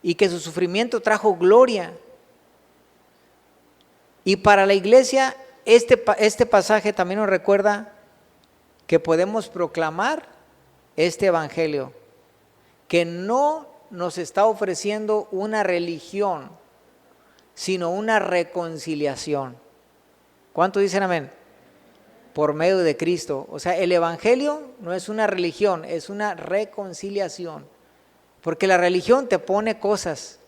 y que su sufrimiento trajo gloria. Y para la iglesia, este pasaje también nos recuerda que podemos proclamar este evangelio, que no nos está ofreciendo una religión, sino una reconciliación. ¿Cuántos dicen amén? Por medio de Cristo. O sea, el evangelio no es una religión, es una reconciliación. Porque la religión te pone cosas,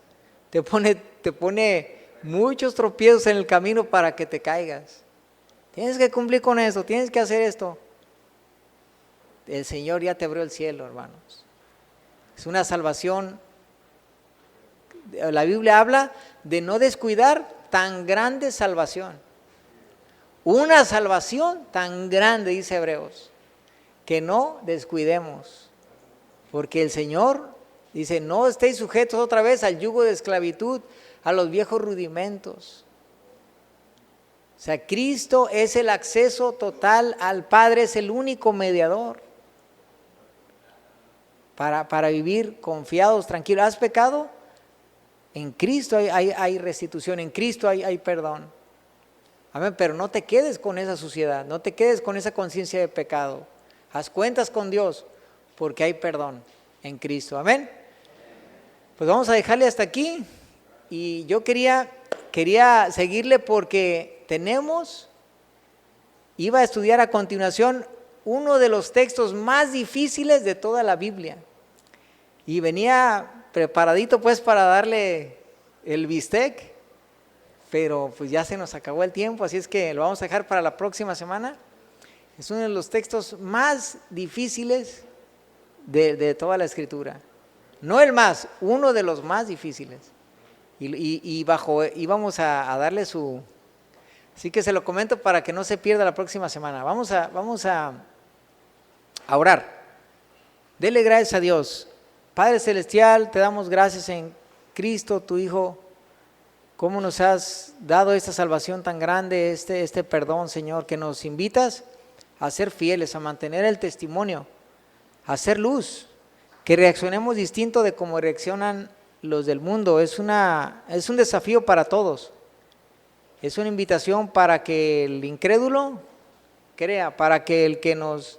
te pone muchos tropiezos en el camino para que te caigas. Tienes que cumplir con esto, tienes que hacer esto. El Señor ya te abrió el cielo, hermanos. Es una salvación. La Biblia habla de no descuidar tan grande salvación. Una salvación tan grande, dice Hebreos, que no descuidemos. Porque el Señor dice, no estéis sujetos otra vez al yugo de esclavitud, a los viejos rudimentos. O sea, Cristo es el acceso total al Padre, es el único mediador para vivir confiados, tranquilos. ¿Has pecado? En Cristo hay restitución, en Cristo hay perdón. Amén, pero no te quedes con esa suciedad, no te quedes con esa conciencia de pecado. Haz cuentas con Dios, porque hay perdón en Cristo. Amén. Pues vamos a dejarle hasta aquí. Y yo quería seguirle porque iba a estudiar a continuación uno de los textos más difíciles de toda la Biblia. Y venía preparadito pues para darle el bistec, pero pues ya se nos acabó el tiempo, así es que lo vamos a dejar para la próxima semana. Es uno de los textos más difíciles de toda la Escritura. no el más, uno de los más difíciles. Y vamos a darle su... Así que se lo comento para que no se pierda la próxima semana. Vamos a orar. Dele gracias a Dios. Padre Celestial, te damos gracias en Cristo, tu Hijo, cómo nos has dado esta salvación tan grande, este perdón, Señor, que nos invitas a ser fieles, a mantener el testimonio, a hacer luz, que reaccionemos distinto de cómo reaccionan los del mundo. Es un desafío para todos. Es una invitación para que el incrédulo crea, para que el que nos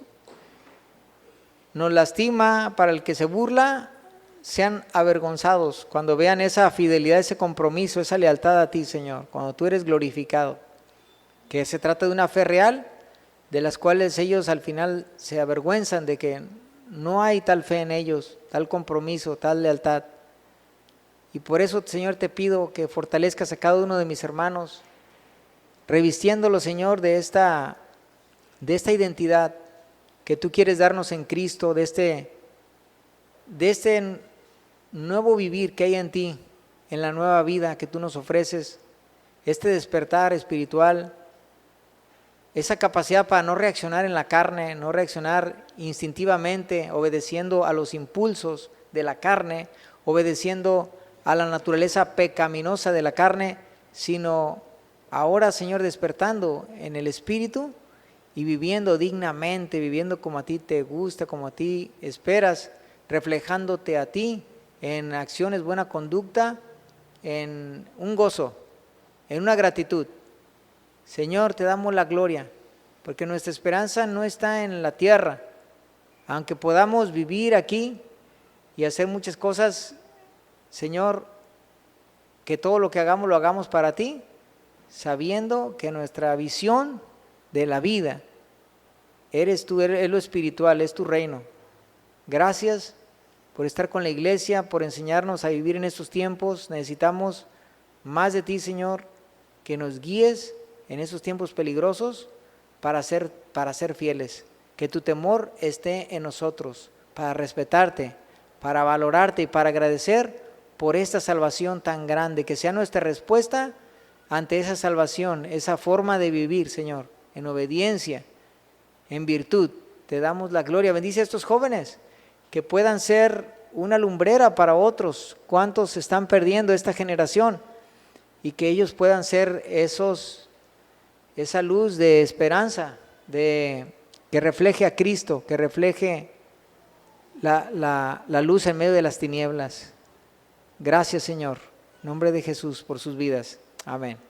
lastima, para el que se burla, sean avergonzados cuando vean esa fidelidad, ese compromiso, esa lealtad a ti, Señor, cuando tú eres glorificado. Que se trata de una fe real, de las cuales ellos al final se avergüenzan de que no hay tal fe en ellos, tal compromiso, tal lealtad. Y por eso, Señor, te pido que fortalezcas a cada uno de mis hermanos, revistiéndolo, Señor, de esta identidad que tú quieres darnos en Cristo, de este nuevo vivir que hay en ti, en la nueva vida que tú nos ofreces, este despertar espiritual, esa capacidad para no reaccionar en la carne, no reaccionar instintivamente, obedeciendo a los impulsos de la carne, obedeciendo a la naturaleza pecaminosa de la carne, sino ahora, Señor, despertando en el Espíritu y viviendo dignamente, viviendo como a ti te gusta, como a ti esperas, reflejándote a ti en acciones, buena conducta, en un gozo, en una gratitud. Señor, te damos la gloria, porque nuestra esperanza no está en la tierra. Aunque podamos vivir aquí y hacer muchas cosas, Señor, que todo lo que hagamos lo hagamos para ti, sabiendo que nuestra visión de la vida eres tú, es lo espiritual, es tu reino. Gracias por estar con la iglesia, por enseñarnos a vivir en estos tiempos. Necesitamos más de ti, Señor, que nos guíes en esos tiempos peligrosos para ser fieles. Que tu temor esté en nosotros, para respetarte, para valorarte y para agradecer por esta salvación tan grande, que sea nuestra respuesta ante esa salvación, esa forma de vivir, Señor, en obediencia, en virtud. Te damos la gloria. Bendice a estos jóvenes, que puedan ser una lumbrera para otros. ¿Cuántos se están perdiendo esta generación? Y que ellos puedan ser esa luz de esperanza, que refleje a Cristo, que refleje la luz en medio de las tinieblas. Gracias, Señor, en nombre de Jesús, por sus vidas. Amén.